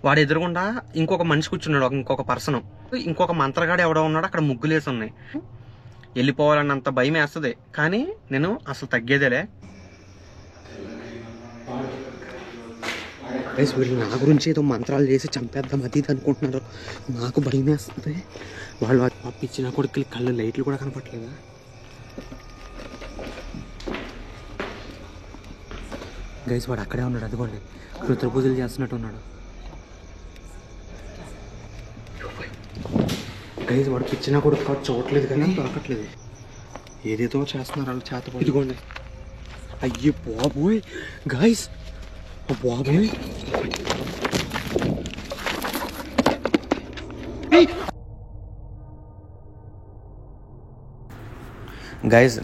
వాడు ఎదురుగుండా ఇంకొక మనిషి కూర్చున్నాడు, ఇంకొక పర్సన్, ఇంకొక మంత్రగాడు ఎవడో ఉన్నాడు. అక్కడ ముగ్గులేసి ఉన్నాయి. వెళ్ళిపోవాలన్నంత భయం వేస్తుంది, కానీ నేను అసలు తగ్గేదేలే. వీళ్ళు నా గురించి ఏదో మంత్రాలు చేసి చంపేద్దాం అది ఇది అనుకుంటున్నారు. నాకు భయం వేస్తుంది. వాళ్ళు పిచ్చిన కొడుకులు కళ్ళు లైట్లు కూడా కనపట్లేదా? గైస్ వాడు అక్కడే ఉన్నాడు, అదిగోండి క్షుద్ర పూజలు చేస్తున్నట్టు ఉన్నాడు. గైస్ వాడు పిచ్చిన కొడుకు కాదు, చూడట్లేదు కానీ దొరకట్లేదు. ఏదేదో చేస్తున్నారు వాళ్ళు చేత. ఇదిగోండి, అయ్యే బాబోయ్ గైస్, బాబోయ్ గైస్,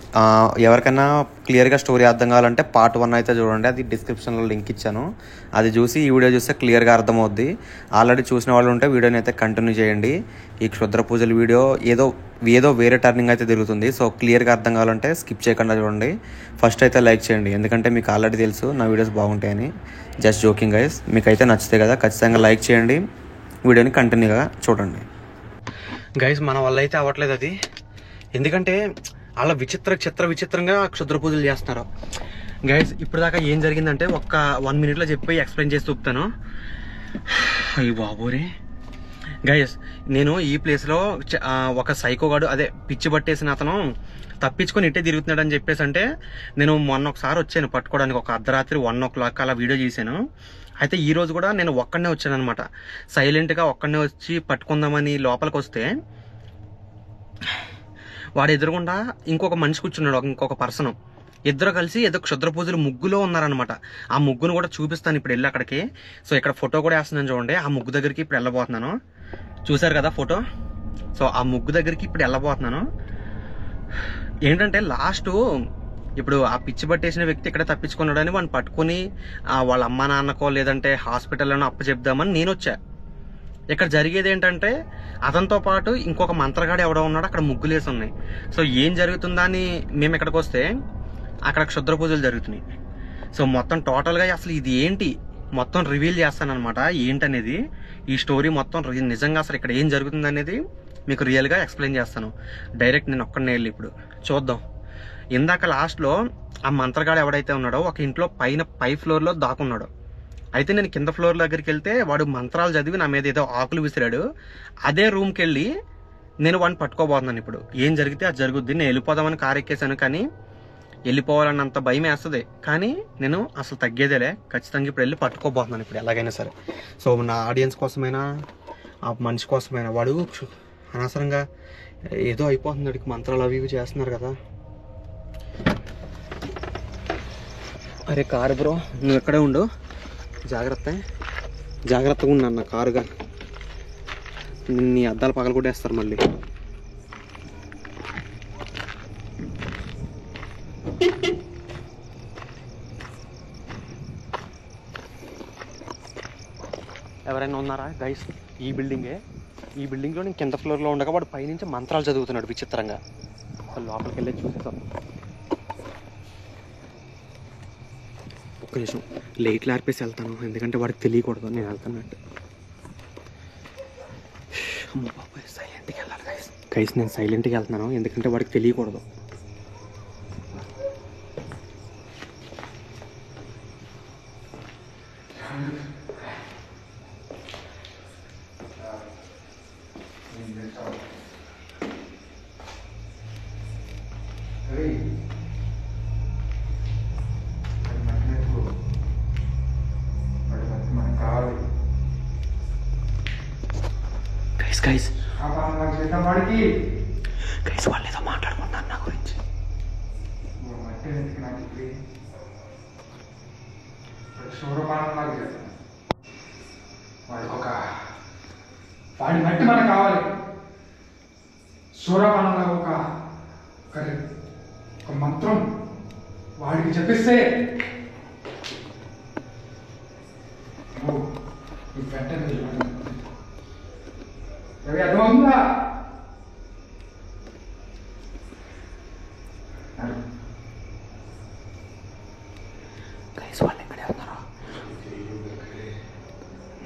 ఎవరికైనా క్లియర్గా స్టోరీ అర్థం కావాలంటే పార్ట్ 1 అయితే చూడండి, అది డిస్క్రిప్షన్లో లింక్ ఇచ్చాను. అది చూసి ఈ వీడియో చూస్తే క్లియర్గా అర్థమవుద్ది. ఆల్రెడీ చూసిన వాళ్ళు ఉంటే వీడియోని అయితే కంటిన్యూ చేయండి. ఈ క్షుద్ర పూజల వీడియో ఏదో వేరే టర్నింగ్ అయితే తిరుగుతుంది. సో క్లియర్గా అర్థం కావాలంటే స్కిప్ చేయకుండా చూడండి. ఫస్ట్ అయితే లైక్ చేయండి, ఎందుకంటే మీకు ఆల్రెడీ తెలుసు నా వీడియోస్ బాగుంటాయని. జస్ట్ జోకింగ్ గైస్, మీకు అయితే నచ్చితే కదా ఖచ్చితంగా లైక్ చేయండి, వీడియోని కంటిన్యూగా చూడండి. గైస్ మన వల్ల అయితే అవ్వట్లేదు అది, ఎందుకంటే అలా విచిత్రంగా క్షుద్ర పూజలు చేస్తున్నారు. గైస్ ఇప్పుడు దాకా ఏం జరిగిందంటే ఒక్క 1 minute చెప్పి ఎక్స్ప్లెయిన్ చేసి చూపుతాను. అయ్యి బాబోరే గైస్, నేను ఈ ప్లేస్లో ఒక సైకోగాడు, అదే పిచ్చి పట్టేసిన అతను తప్పించుకొని ఇట్టే తిరుగుతున్నాడు అని చెప్పేసి అంటే, నేను మొన్న ఒకసారి వచ్చాను పట్టుకోవడానికి, ఒక అర్ధరాత్రి 1 o'clock అలా వీడియో చేశాను. అయితే ఈ రోజు కూడా నేను ఒక్కడనే వచ్చాను అనమాట. సైలెంట్గా ఒక్కడనే వచ్చి పట్టుకుందామని లోపలికి వస్తే వాడు ఎదురుగుండా ఇంకొక మనిషి కూర్చున్నాడు, ఇంకొక పర్సన్. ఇద్దరు కలిసి ఏదో క్షుద్ర పూజలు ముగ్గులో ఉన్నారనమాట. ఆ ముగ్గును కూడా చూపిస్తాను ఇప్పుడు వెళ్ళి అక్కడికి. సో ఇక్కడ ఫోటో కూడా వేస్తున్నాను చూడండి. ఆ ముగ్గు దగ్గరికి ఇప్పుడు వెళ్ళబోతున్నాను. చూసారు కదా ఫోటో? సో ఆ ముగ్గు దగ్గరికి ఇప్పుడు వెళ్ళబోతున్నాను. ఏంటంటే లాస్ట్ ఇప్పుడు ఆ పిచ్చి పట్టేసిన వ్యక్తి ఇక్కడ తప్పించుకున్నాడని వాడిని పట్టుకుని వాళ్ళ అమ్మ నాన్నకో లేదంటే హాస్పిటల్లోనో అప్పు చెప్దామని నేను వచ్చా. ఇక్కడ జరిగేది ఏంటంటే అతనితో పాటు ఇంకొక మంత్రగాడు ఎవడో ఉన్నాడు. అక్కడ ముగ్గులేసి ఉన్నాయి. సో ఏం జరుగుతుందా అని మేము ఇక్కడికి వస్తే అక్కడ క్షుద్ర పూజలు జరుగుతున్నాయి. సో మొత్తం టోటల్గా అసలు ఇది ఏంటి మొత్తం రివీల్ చేస్తానమాట. ఏంటనేది ఈ స్టోరీ మొత్తం నిజంగా అసలు ఇక్కడ ఏం జరుగుతుంది అనేది మీకు రియల్గా ఎక్స్ప్లెయిన్ చేస్తాను. డైరెక్ట్ నేను ఒక్కడనే వెళ్ళి ఇప్పుడు చూద్దాం. ఇందాక లాస్ట్లో ఆ మంత్రగాడు ఎవడైతే ఉన్నాడో ఒక ఇంట్లో పై ఫ్లోర్లో దాక్కున్నాడు. అయితే నేను కింద ఫ్లోర్ దగ్గరికి వెళ్తే వాడు మంత్రాలు చదివి నా మీద ఏదో ఆకులు విసిరాడు. అదే రూమ్కి వెళ్ళి నేను వాడిని పట్టుకోబోతున్నాను. ఇప్పుడు ఏం జరిగితే అది జరుగుద్ది. నేను వెళ్ళిపోదామని కారు ఎక్కేసాను, కానీ వెళ్ళిపోవాలన్నంత భయం వేస్తుంది, కానీ నేను అసలు తగ్గేదేలే. ఖచ్చితంగా ఇప్పుడు వెళ్ళి పట్టుకోబోతున్నాను ఇప్పుడు ఎలాగైనా సరే. సో నా ఆడియన్స్ కోసమైనా ఆ మనిషి కోసమైనా, వాడు అనవసరంగా ఏదో అయిపోతుంది, వాడికి మంత్రాలు అవి ఇవి చేస్తున్నారు కదా. అరే కారు బ్రో, నువ్వు ఎక్కడే ఉండు, జాగ్రత్తగా ఉన్నా అన్న. కారుగా నీ అద్దాలు పగలు కొట్టేస్తారు మళ్ళీ. ఎవరైనా ఉన్నారా గైస్? ఈ బిల్డింగ్లో నేను కింద ఫ్లోర్లో ఉండగా వాడు పైనుంచి మంత్రాలు చదువుతున్నాడు విచిత్రంగా. లోపలికి వెళ్ళి చూసేసాం. ఒక్క నిమిషం లైట్లు ఆర్పేసి వెళ్తాను, ఎందుకంటే వాడికి తెలియకూడదు నేను వెళ్తానంటే. అమ్మ బాబాయ్, సైలెంట్గా వెళ్ళాలి గైస్. నేను సైలెంట్గా వెళ్తున్నాను, ఎందుకంటే వాడికి తెలియకూడదు. గైస్ వాళ్ళు ఏదో మాట్లాడుకుంటున్నారు నా గురించి. వాడి మట్టి మనకు కావాలి. సూర్యపానంలో ఒక మంత్రం వాడికి చెప్పిస్తే వెంటనే రవి అర్థమవుతుందా? గైస్ వాళ్ళు ఎక్కడే ఉన్నారో.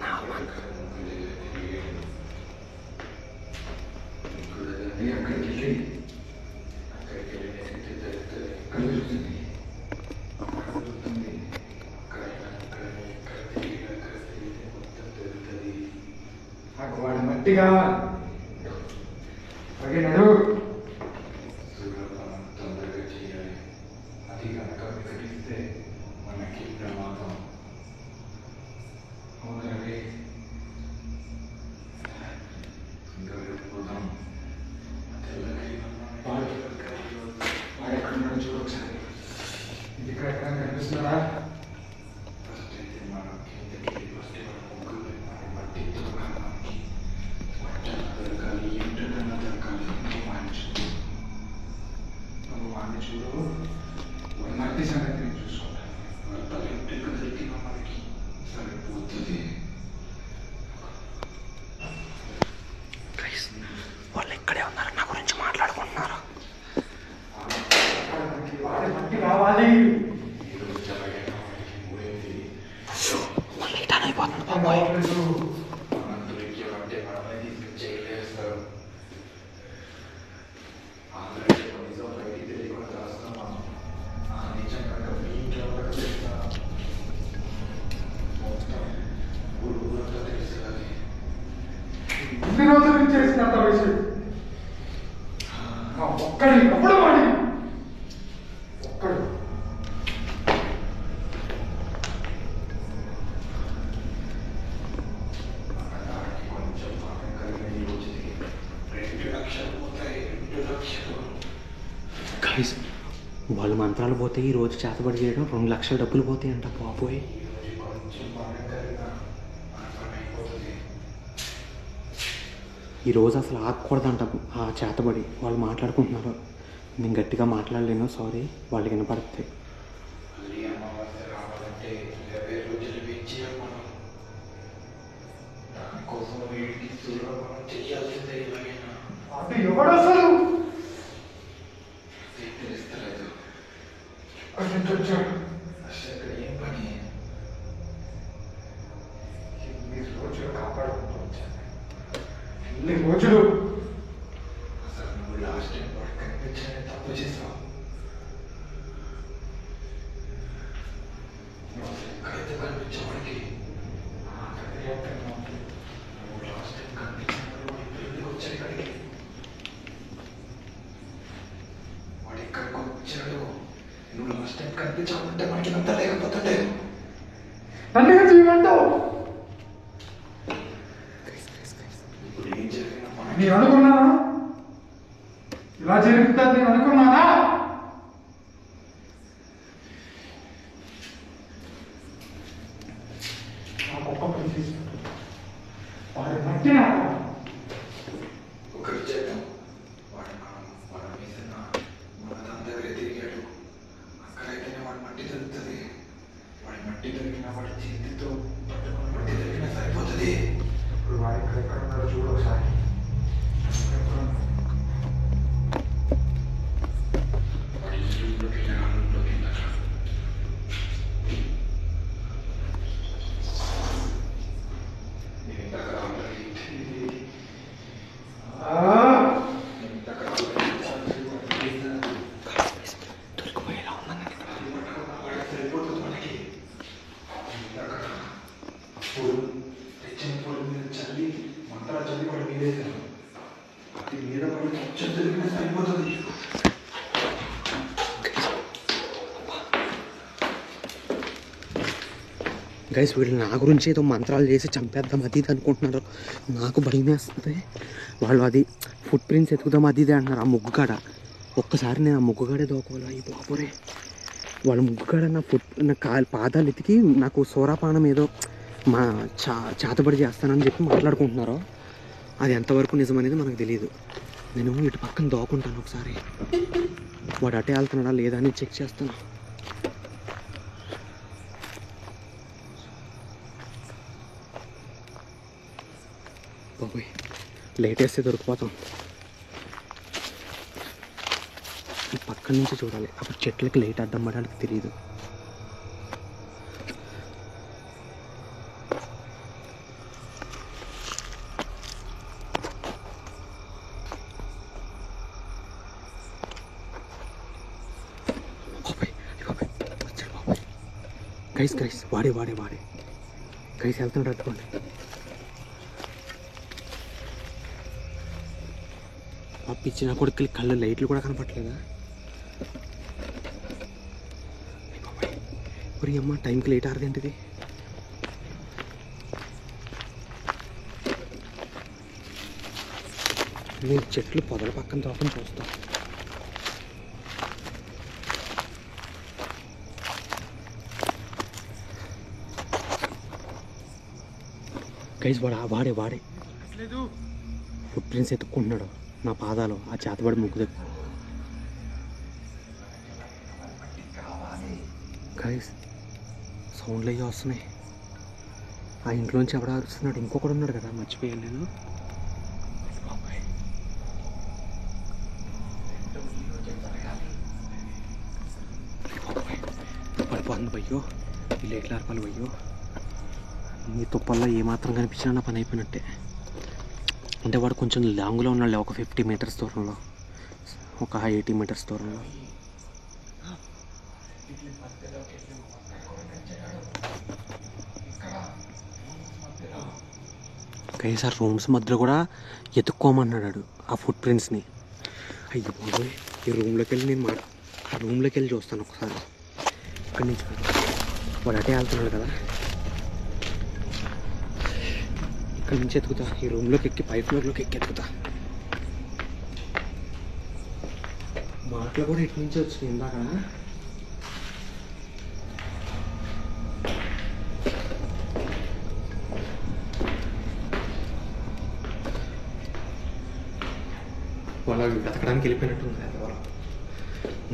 నా వాడి మట్టి కావాలి ఓకే నడు తొందరగా చేయాలి. అది కనుక వికటిస్తే మనకి ప్రమాదం. అవునండి ఇంకా వెళ్ళిపోదాం. వాడు ఎక్కడున్నాడో చూడు ఒకసారి. ఇది ఇక్కడ ఎక్కడ కనిపిస్తున్నాడా? ఫస్ట్ అయితే మనం కిందకి వస్తే మన ముగ్గురు మట్టితో మనకి మట్టన దొరకాలి, ఎంటకన్నా దొరకాలి. వాడిని చూడు వాడి మట్టి సంగతి నేను చూసుకుంటాను. వాళ్ళ తల ఎంటక దొరికిన మనకి సరిపోతుంది. వాళ్ళు ఇక్కడే ఉన్నారు, నా గురించి మాట్లాడుకుంటున్నారు. వాడి మట్టి కావాలి. ఈరోజు ఎలాగైనా మనకి మూడేది వాళ్ళు రిటర్న్ అయిపోతుంది బాబోయ్. మనం దొరికామంటే మనమే తీసుకొచ్చేస్తారు. ఆల్రెడీ నిజం బయటికి తెలియకుండా రాస్తున్నాం. ఆ నిజం కనుక మీ ఇంట్లో వాళ్ళకి తెలిసినా మొత్తం ఊరంతా తెలుస్తుంది. ఇన్ని రోజుల నుంచి చేసినంత విషయం ఒక్కడి ఎప్పుడు వాడి ఒక్కడు దానికి కొంచెం పాపం కలిగిన ఈ రోజుకి 2 లక్షలు పోతాయి. 2 లక్షలు. గైస్ వాళ్ళు మంత్రాలు పోతే ఈ రోజు చేతబడి చేయడం 2 లక్షల డబ్బులు పోతాయి అంట బాబోయ్. ఈరోజు కొంచెం పాపం కలిగిన మన పని అయిపోతుంది. ఈ రోజు అసలు ఆగకూడదంట ఆ చేతబడి. వాళ్ళు మాట్లాడుకుంటున్నారు, నేను గట్టిగా మాట్లాడలేను, సారీ. వాళ్ళకి వినపడుతుంది. మళ్ళీ అమావాస్య రావాలంటే 20 రోజులు వెయిట్ చేయాలి మనం. దానికోసం వీడికి దూరం మనం చెయ్యాల్సిందే ఎలాగైనా. అంటే ఎవడు అసలు తెలుస్తలేదు. అక్కడి నుంచి వచ్చాడు. అసలు ఇక్కడ ఏం పని? ఇన్ని రోజులు కాపాడుకుంటూ వచ్చాను. ఇన్ని రోజులు అసలు నువ్వు లాస్ట్ టైం వాడు కనిపించని తప్పు చేసావు. నువ్వు అసలు ఎక్కడైతే కనిపించేవాడికి నువ్వు లాస్ట్ టైం కనిపించినప్పుడు వాడు ఇప్పుడు ఎందుకు వచ్చాడు ఇక్కడికి? వాడు ఇక్కడికి వచ్చాడు. నువ్వు లాస్ట్ టైం కనిపించావంటే మనకి అంతా లేకపోతుండే. నన్ను ఏం చేయమంటావు? ఇప్పుడు ఏం జరిగినా మనకి నేను అనుకున్నానా ఇలా జరుగుతుంది? నేను అనుకున్నానా? నా గొప్ప పని చేశాడు. వాడి మట్టి నాకు ఒకరి చేద్దాం. వాడు మన మీద మన దాని దగ్గరే తిరిగాడు. అక్కడైతేనే వాడి మట్టి దొరుకుతుంది. వాడి మట్టి దొరికిన వాడి చేతితో పట్టుకుని మట్టి దొరికినా సరిపోతుంది. ఇప్పుడు వాడు ఎక్కడ ఉన్నాడో చూడు ఒకసారి. వాడి ఇల్లులోకి వెళ్ళిన అల్లులోకి వెళ్ళాక నేను ఇందాక ఆల్రెడీ దొరికిపోయేలా ఉన్నాను. సరిపోతుంది మనకి. ఇందాక అప్పుడు తెచ్చిన పొడి మీద చల్లి మంటలు చల్లి వాడి మీద వేసాను. అది మీద పడి కొంచెం దొరికినా సరిపోతుంది. గైస్ వీళ్ళు నా గురించి ఏదో మంత్రాలు చేసి చంపేద్దాం అది ఇది అనుకుంటున్నారు. నాకు భయం వేస్తుంది. వాళ్ళు అది ఫుట్ ప్రింట్స్ ఎతుకుదాం అది ఇది అంటున్నారు. ఆ ముగ్గు కాడ ఒక్కసారి నేను ఆ ముగ్గు కాడే దోకోవాలి. అయ్యి బాబోరే, వాళ్ళ ముగ్గు కాడ నా పాదాలు ఎతికి నాకు సోరాపానం ఏదో మా చేతబడి చేస్తానని చెప్పి మాట్లాడుకుంటున్నారు. అది ఎంతవరకు నిజమనేది మనకు తెలియదు. నేను ఇటు పక్కన దోకుంటాను ఒకసారి. వాడు అటే వెళ్తున్నాడా లేదా అని చెక్ చేస్తాను. బాబోయ్ లైట్ వేస్తే దొరికిపోతాం. ఈ పక్కన నుంచి చూడాలి, అప్పుడు చెట్లకి లైట్ అడ్డం పడడానికి తెలియదు. గైస్ వాడే గైస్ వెళ్తున్నాడు అట్టుకోండి. ఆ పిచ్చిన కొడుకులు కళ్ళు లైట్లు కూడా కనపట్లేదా? మరి అమ్మ టైంకి లేట్ ఆరదేంటిది? నేను చెట్లు పొదల పక్కన తోపం చూస్తా. గైస్ వాడే ఫుట్ ప్రింట్స్ ఎత్తుక్కుంటున్నాడు నా పాదాలు ఆ చేతబడి ముగ్గు దగ్గర. గైస్ సౌండ్లు అయ్యి వస్తున్నాయి. ఆ ఇంట్లోంచి ఎవడ అరుస్తున్నాడు? ఇంకొకడు ఉన్నాడు కదా, మర్చిపోయాను నేను. పడిపోతుంది భయ్యో, ఈ లేట్ల అరపాలి భయ్యో. ఈ తుప్పల్లో ఏమాత్రం కనిపించినా నా పని అయిపోయినట్టే. అంటే వాడు కొంచెం లాంగ్లో ఉన్నాడు, ఒక 50 మీటర్స్ దూరంలో, ఒక 80 మీటర్స్ దూరంలో. కనీసం రూమ్స్ మధ్యలో కూడా ఎత్తుక్కోమన్నాడు ఆ ఫుట్ ప్రింట్స్ని. అయ్యో బాబోయ్, ఈ రూమ్లోకి వెళ్ళి నేను ఆ రూమ్లోకి వెళ్ళి చూస్తాను ఒకసారి. ఇక్కడి నుంచి వాడు అటే వెళ్తున్నాడు కదా, ఇక్కడ నుంచి ఎత్తుకుతా. ఈ రూమ్లోకి ఎక్కి పై ఫ్లోర్లోకి ఎక్కి ఎత్తుకుతా. మాటలు కూడా ఇటు నుంచి వచ్చినాయి ఇందాక. వాళ్ళు బతకడానికి వెళ్ళిపోయినట్టుంది ఎవరు.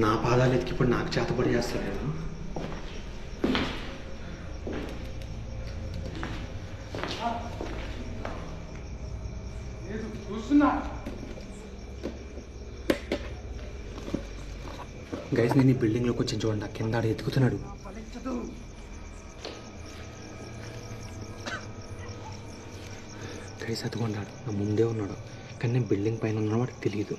నా పాదాలు ఎత్తికి ఇప్పుడు నాకు చేతపడి చేస్తాను నేను. గైస్ నేను ఈ బిల్డింగ్లోకి వచ్చి చూడండి, కింద ఆడ ఎత్తుకుతున్నాడు. గైస్ ఎత్తుకున్నాడు, నా ముందే ఉన్నాడు, కానీ నేను బిల్డింగ్ పైన ఉన్న వాడికి తెలియదు.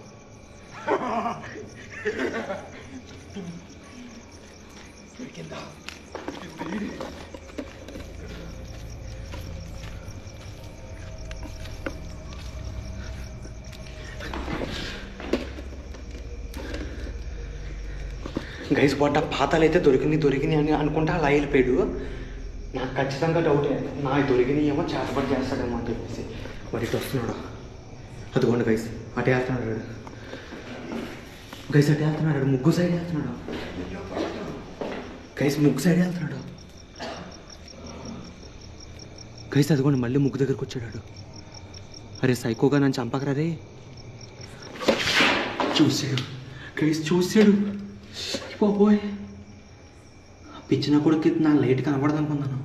గైస్ వాట పాతాలు అయితే దొరికినాయి అని అనుకుంటా అలా వెళ్ళిపోయాడు. నాకు ఖచ్చితంగా డౌటే, నాకు దొరికినాయి ఏమో చేతపడి చేస్తాడేమో అని చెప్పేసి. వాడు ఇటు వస్తున్నాడు, అదిగోండి గైస్ అటే వెళ్తున్నాడు. గైస్ అటే వెళ్తున్నాడు, ముగ్గు సైడ్ వెళ్తున్నాడు. గైస్ ముగ్గు సైడ్ వెళ్తున్నాడు. గైస్ అదిగోండి మళ్ళీ ముగ్గు దగ్గరకు వచ్చాడు. అరే సైకోగా నన్ను చంపకరా రే. చూసాడు గైస్, చూసాడు. పోయ్ పిచ్చిన కొడుకు నా లైట్ కనబడదు అనుకున్నాను.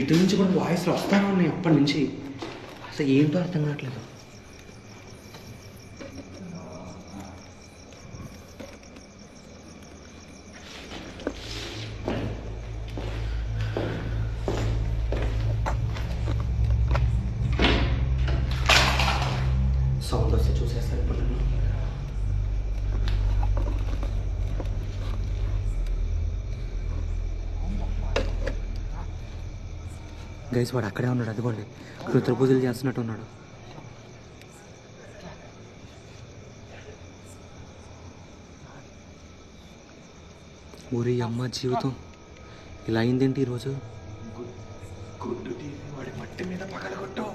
ఇటు నుంచి కూడా వాయిస్లు వస్తానే ఉన్నాయి అప్పటి నుంచి. అసలు ఏంటో అర్థం కావట్లేదు. సౌండ్ వస్తే చూసేస్తారు ఇప్పుడు. గైస్ వాడు అక్కడే ఉన్నాడు, అదిగోండి కృత్ర పూజలు చేస్తున్నట్టు ఉన్నాడు. ఊరి అమ్మ జీవితం ఇలా అయిందేంటి ఈరోజు? గుడ్డు తీసి వాడి మట్టి మీద పగలగొట్టు.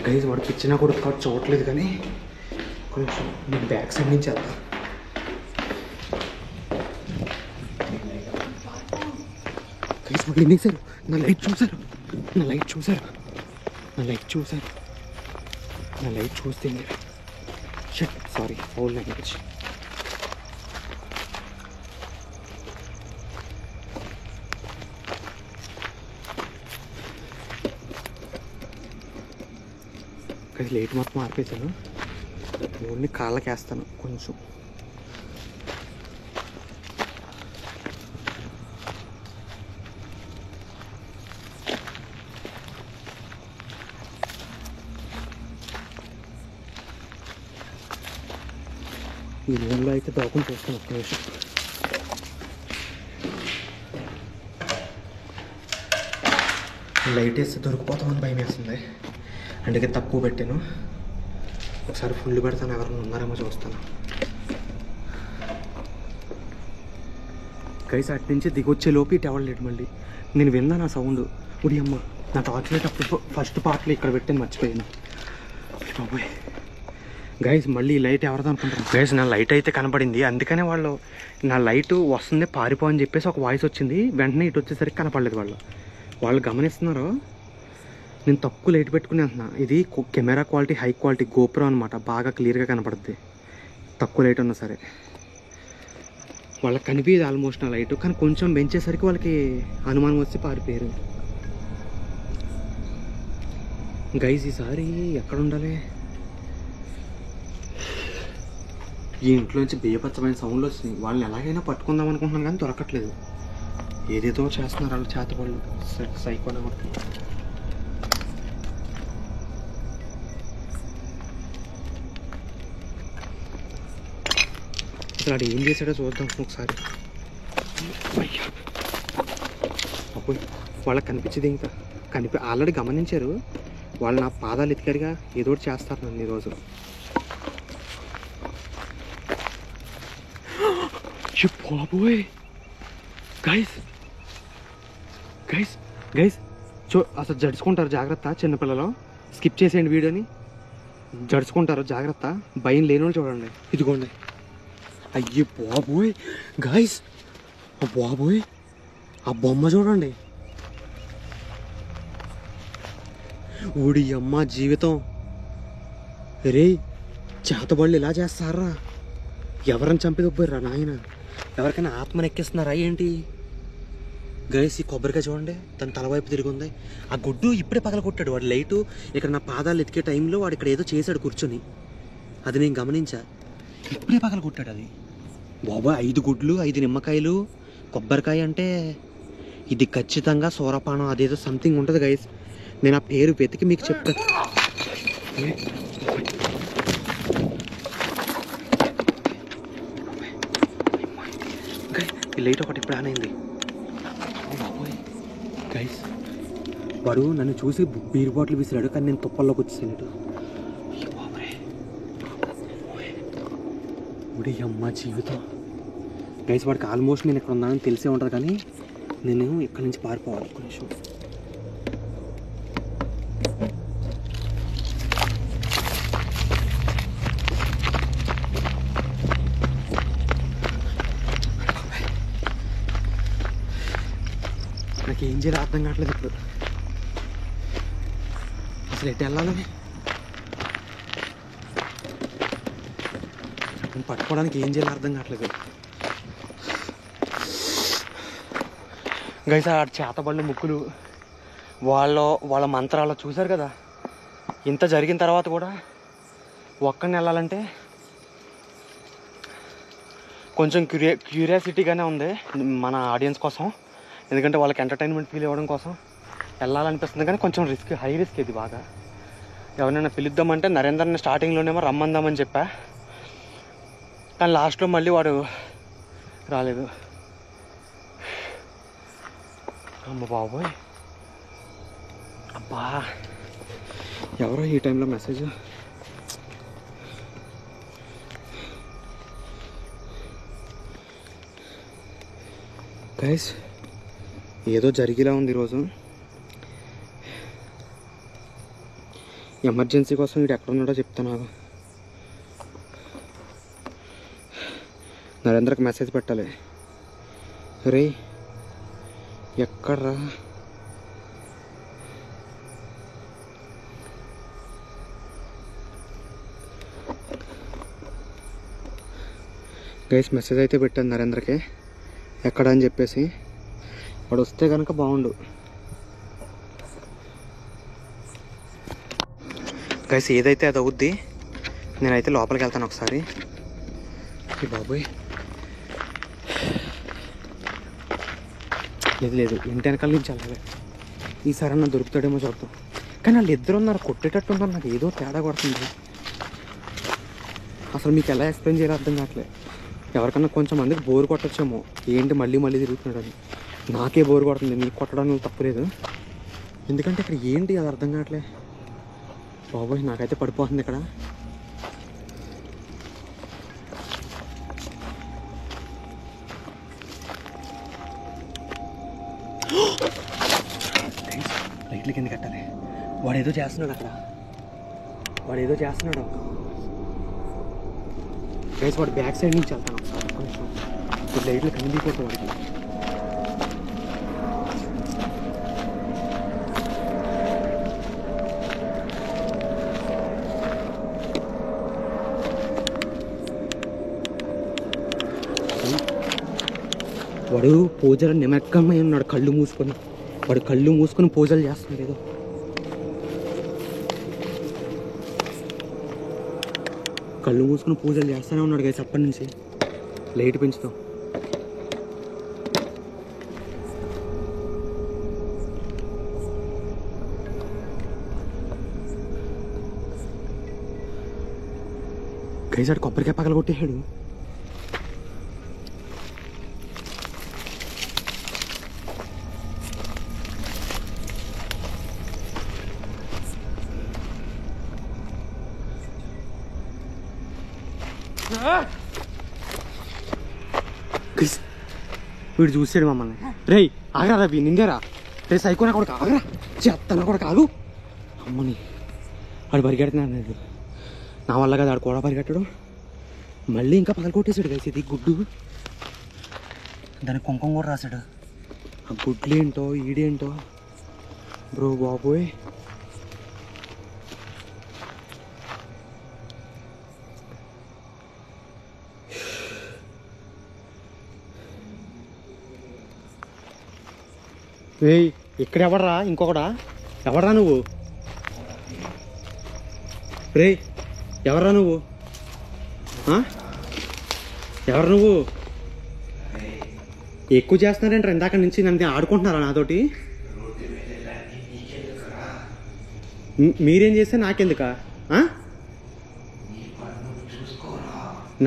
గైస్ వాడు పిచ్చినా కూడా కాదు చూడట్లేదు, కానీ కొంచెం నేను బ్యాక్ సైడ్ నుంచి వెళ్తా. గైస్ వాళ్ళు ఏం చేశారు? నా లైట్ చూసారు, నా లైట్ చూస్తే shut, sorry all language. Guys light మొత్తం ఆర్పేశాను, ఓన్లీ కాళ్ళకి వేస్తాను కొంచెం. ఈ రూమ్లో అయితే దోకం చూస్తాను ఒక్క నిమిషం. లైట్ వేస్తే దొరికిపోతామని భయం వేస్తుంది, అందుకే తక్కువ పెట్టాను. ఒకసారి ఫుల్ పెడతాను, ఎవరైనా ఉన్నారేమో చూస్తాను. గైస్ అటు నుంచి దిగొచ్చే లోపు ఇటు ఎవరు లేడు. మళ్ళీ నేను విన్నాను ఆ సౌండ్. ఉడి అమ్మ, నా టార్చ్ లైట్ అప్పుడు ఫస్ట్ పార్ట్లో ఇక్కడ పెట్టాను, మర్చిపోయాను. బాబోయ్ గైస్, మళ్ళీ లైట్ ఎవరిదో అనుకుంటారు. గైస్ నా లైట్ అయితే కనపడింది, అందుకనే వాళ్ళు నా లైట్ వస్తుంది పారిపో అని చెప్పేసి ఒక వాయిస్ వచ్చింది. వెంటనే ఇటు వచ్చేసరికి కనపడలేదు. వాళ్ళు గమనిస్తున్నారు. నేను తక్కువ లైట్ పెట్టుకుని అంటున్నా. ఇది camera quality high quality GoPro అనమాట, బాగా క్లియర్గా కనపడుద్ది తక్కువ లైట్ ఉన్నా సరే. వాళ్ళకి కనిపించదు ఆల్మోస్ట్ నా లైట్, కానీ కొంచెం పెంచేసరికి వాళ్ళకి అనుమానం వచ్చి పారిపోయారు. గైస్ ఈసారి ఎక్కడ ఉండాలి? ఈ ఇంట్లోంచి బియ్యపచ్చమైన సౌండ్లు వచ్చినాయి. వాళ్ళని ఎలాగైనా పట్టుకుందాం అనుకుంటున్నాను కానీ దొరకట్లేదు. ఏదేదో చేస్తున్నారు వాళ్ళు, చేతపళ్ళు సైకోనా ఒకటి. అసలు అది ఏం చేశాడో చూద్దాం ఒకసారి. అప్పుడు వాళ్ళకి కనిపించేది ఇంకా ఆల్రెడీ గమనించారు వాళ్ళు. నా పాదాలు ఎతికారుగా, ఏదో ఒకటి చేస్తారు నన్ను ఈరోజు. బాబోయ్ గైస్ గైస్ గైస్ అసలు జడుచుకుంటారు, జాగ్రత్త. చిన్నపిల్లలు స్కిప్ చేసేయండి వీడియోని, జడుచుకుంటారు జాగ్రత్త. భయం లేని వాళ్ళు చూడండి. ఇదిగోండి. అయ్యే బాబోయ్ గైస్, బాబోయ్ ఆ బొమ్మ చూడండి. ఊడి అమ్మ జీవితం రే, చేతబళ్ళు ఇలా చేస్తారా? ఎవరిని చంపేదొబ్బర్రా నాయన? ఎవరికైనా ఆత్మను ఎక్కిస్తున్నారా ఏంటి? గైస్ ఈ కొబ్బరికాయ చూడండి, తన తలవైపు తిరిగి ఉంది. ఆ గుడ్డు ఇప్పుడే పగల కొట్టాడు వాడు. లైటు ఇక్కడ నా పాదాలు ఎతికే టైంలో వాడు ఇక్కడ ఏదో చేశాడు కూర్చొని, అది నేను గమనించా. ఇప్పుడే పగల కొట్టాడు అది. బాబోయ్ 5 గుడ్లు 5 నిమ్మకాయలు కొబ్బరికాయ అంటే ఇది ఖచ్చితంగా సూరపానం అదేదో సంథింగ్ ఉంటుంది గైస్. నేను ఆ పేరు వెతికి మీకు చెప్తాను. ఈ లైట్ ఒకటి ఇప్పుడు ఆన్ అయింది. గైస్ వాడు నన్ను చూసి బీర్ బాటిల్ విసిరాడు, కానీ నేను తుప్పల్లోకి వచ్చేసాను. ఉడి అమ్మ జీవితం. గైస్ వాడికి ఆల్మోస్ట్ నేను ఇక్కడ ఉన్నానని తెలిసే ఉంటుంది, కానీ నేను ఇక్కడి నుంచి పారిపోవాలి. ఒక్క నిమిషం. నాకు ఏం చేయాలి అర్థం కావట్లేదు ఇప్పుడు. అసలు ఎటు వెళ్ళాలని పట్టుకోవడానికి ఏం చేయాలి అర్థం కావట్లేదు. గైస్ ఆ చేతబళ్ళు ముక్కులు వాళ్ళ మంత్రాలు చూశారు కదా. ఇంత జరిగిన తర్వాత కూడా ఒక్కడిని వెళ్ళాలంటే కొంచెం క్యూరియాసిటీగానే ఉంది మన ఆడియన్స్ కోసం. ఎందుకంటే వాళ్ళకి ఎంటర్టైన్మెంట్ ఫీల్ ఇవ్వడం కోసం వెళ్ళాలనిపిస్తుంది, కానీ కొంచెం హై రిస్క్ ఇది బాగా. ఎవరైనా పిలుద్దామంటే నరేందర్ని స్టార్టింగ్లోనేమో రమ్మందామని చెప్పా, కానీ లాస్ట్లో మళ్ళీ వాడు రాలేదు. అమ్మ బాబోయ్, అబ్బా ఎవరో ఈ టైంలో మెసేజ్. గైస్ ఏదో జరిగేలా ఉంది ఈరోజు. ఎమర్జెన్సీ కోసం వీడు ఎక్కడ ఉన్నాడో చెప్తాను. నరేంద్రకి మెసేజ్ పెట్టాలి. రే ఎక్కడ్రా? గైస్ మెసేజ్ అయితే పెట్టాను నరేంద్రకి, ఎక్కడ అని చెప్పేసి. వాడు వస్తే కనుక బాగుండు. గైస్ ఏదైతే అది అవుద్ది, నేనైతే లోపలికి వెళ్తాను ఒకసారి. ఈ బాబోయ్ లేదు ఇంటి వెనకాల నుంచి వెళ్ళాలి. ఈసారి అన్న దొరుకుతాడేమో చూద్దాం. కానీ వాళ్ళు ఇద్దరు ఉన్నారు, కొట్టేటట్టు ఉన్నారు. నాకు ఏదో తేడా కొడుతుంది. అసలు మీకు ఎలా ఎక్స్ప్లెయిన్ చేయాలో అర్థం కావట్లేదు. ఎవరికన్నా కొంచెం మందికి బోర్ కొట్టచ్చేమో, ఏంటి మళ్ళీ మళ్ళీ తిరుగుతున్నాడు అని. నాకే బోర్ కొడుతుంది, నీకు కొట్టడానికి తప్పులేదు. ఎందుకంటే ఇక్కడ ఏంటి అది అర్థం కావట్లేదు బాబోయ్. నాకైతే పడిపోతుంది ఇక్కడ. లైట్లు కింద కట్టాలి. వాడు ఏదో చేస్తున్నాడు అక్కడ, వాడు ఏదో చేస్తున్నాడు గైస్. వాడు బ్యాక్ సైడ్ నుంచి వెళ్తాను ఒకసారి, కొంచెం లైట్లు కనిపించకపోతే వాడికి. వాడు పూజలు నిమగ్నమై ఉన్నాడు, కళ్ళు మూసుకొని. వాడు కళ్ళు మూసుకొని పూజలు చేస్తున్నాడు ఏదో. కళ్ళు మూసుకొని పూజలు చేస్తూనే ఉన్నాడు గైస్ అప్పటి నుంచి. లైట్ పెంచుతాం. గైస్ ఆడు కొబ్బరికాయ పగల కొట్టేసాడు. వీడు చూసాడు మమ్మల్ని. రే ఆగరా రవి, నిందేరా. రే సైకోనా కూడా ఆగరా, చెత్తనా కూడా కాదు. అమ్మని వాడు పరిగెడుతున్నాడు. నా వల్ల కదా ఆడు కూడా పరిగెట్టడం. మళ్ళీ ఇంకా పగల కొట్టేశాడు కలిసి. ఇది గుడ్డు, దానికి కుంకుమ కూడా రాశాడు. ఆ గుడ్లేంటో ఈడేంటో బ్రో బాబోయ్. ఏయ్ ఇక్కడ ఎవడరా, ఇంకొకడా ఎవడరా నువ్వు? రే ఎవరా నువ్వు? ఎవరు నువ్వు? ఎక్కువ చేస్తున్నారంటారు ఇందాక నుంచి. నన్ను ఆడుకుంటున్నారా నాతోటి? మీరేం చేస్తే నాకెందుకా?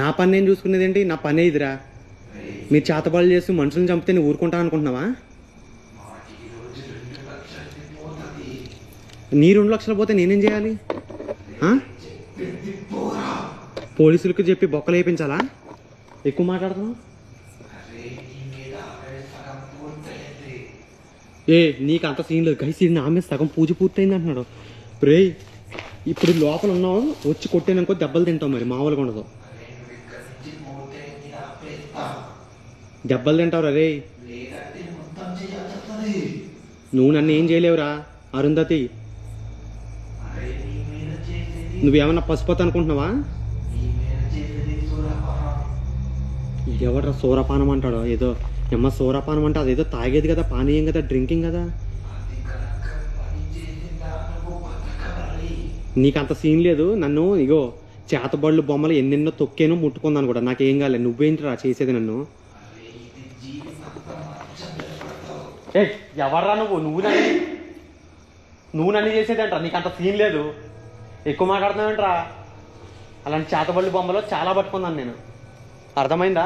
నా పని నేను చూసుకునేది ఏంటి? నా పనే ఇదిరా. మీరు చేతబడులు చేసి మనుషులను చంపితే నేను ఊరుకుంటాను అనుకుంటున్నావా? నీ 2 లక్షలు పోతే నేనేం చేయాలి? పోలీసులకు చెప్పి బొక్కలు వేయించాలా? ఎక్కువ మాట్లాడుతున్నావు. నీకు అంత సీన్ లేదు గైస్. నా మీద సగం పూజ పూర్తయింది అంటున్నాడు. రే ఇప్పుడు లోపల ఉన్నావు, వచ్చి కొట్టేననుకో దెబ్బలు తింటావు. మరి మామూలుగా ఉండదు, దెబ్బలు తింటావురా. రే నువ్వు నన్ను ఏం చేయలేవురా అరుంధతి. నువ్వేమన్నా పసిపోతా అనుకుంటున్నావా? ఎవడ్రా సూరపానం అంటాడు ఏదో. ఏమన్నా సూరపానం అంటే అదేదో తాగేది కదా, పానీయం కదా, డ్రింకింగ్ కదా. నీకు అంత సీన్ లేదు. నన్ను ఇగో చేతబళ్ళు బొమ్మలు ఎన్నెన్నో తొక్కేనో ముట్టుకుందాను కూడా, నాకేం కాలేదు. నువ్వేంటిరా చేసేది నన్ను? ఎవర్రా నువ్వు? నువ్వు నన్ను చేసేదంటరా. నీకు అంత సీన్ లేదు, ఎక్కువ మాట్లాడుతున్నావేంట్రా? అలాంటి చేతబళ్ళు బొమ్మలో చాలా పట్టుకున్నాను నేను, అర్థమైందా?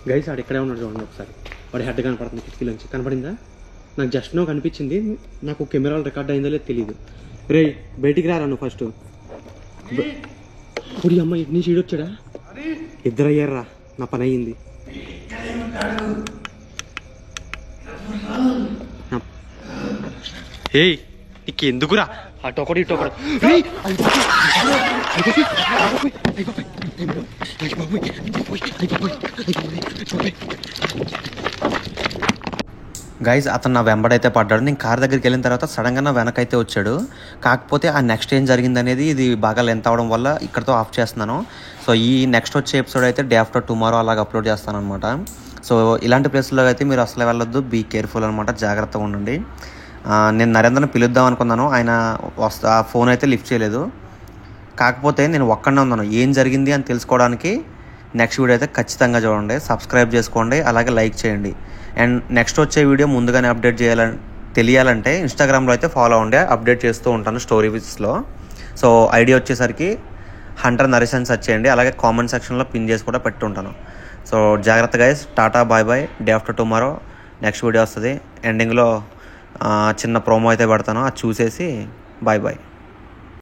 గైస్ ఆడు ఇక్కడే ఉన్నాడు చూడండి ఒకసారి. వాడి హెడ్ కనపడుతుంది కిటికీలోంచి. కనపడిందా? నాకు జస్ట్ నో కనిపించింది. నాకు కెమెరాలో రికార్డ్ అయిందో లేదు తెలియదు. రే బయటికి రారా నువ్వు ఫస్ట్. ఇప్పుడు అమ్మ ఇటు నుంచి ఈడొచ్చాడా? 2 అయ్యారా. నా పని అయ్యింది. ఏయ్ నీకు ఎందుకురా అటొకటి ఇటొకటి? గైజ్ అతను నా వెంబడైతే పడ్డాడు. నేను కార్ దగ్గరికి వెళ్ళిన తర్వాత సడన్గా నా వెనకైతే వచ్చాడు. కాకపోతే ఆ నెక్స్ట్ ఏం జరిగింది అనేది ఇది బాగా లెంత్ అవడం వల్ల ఇక్కడతో ఆఫ్ చేస్తున్నాను. సో ఈ నెక్స్ట్ వచ్చే ఎపిసోడ్ అయితే డే ఆఫ్టర్ టుమారో అలాగ అప్లోడ్ చేస్తాను అనమాట. సో ఇలాంటి ప్లేస్లో అయితే మీరు అసలు వెళ్ళొద్దు, బీ కేర్ఫుల్ అనమాట, జాగ్రత్తగా ఉండండి. నేను నరేంద్రని పిలుద్దాం అనుకున్నాను, ఆయన ఆ ఫోన్ అయితే లిఫ్ట్ చేయలేదు. కాకపోతే నేను ఒక్కడనే ఉన్నాను. ఏం జరిగింది అని తెలుసుకోవడానికి నెక్స్ట్ వీడియో అయితే ఖచ్చితంగా చూడండి, సబ్స్క్రైబ్ చేసుకోండి, అలాగే లైక్ చేయండి. అండ్ నెక్స్ట్ వచ్చే వీడియో ముందుగానే అప్డేట్ తెలియాలంటే ఇన్స్టాగ్రామ్లో అయితే ఫాలో అవ్వండి, అప్డేట్ చేస్తూ ఉంటాను స్టోరీస్లో. సో ఐడియా వచ్చేసరికి హంటర్ నరేష్ అని సెర్చ్ చేయండి. అలాగే కామెంట్ సెక్షన్లో పిన్ చేసి కూడా పెట్టుంటాను. సో జాగ్రత్త guys, tata bye bye. Day after tomorrow next video వస్తుంది. ఎండింగ్లో చిన్న ప్రోమో అయితే పెడతాను, అది చూసేసి బాయ్ బాయ్.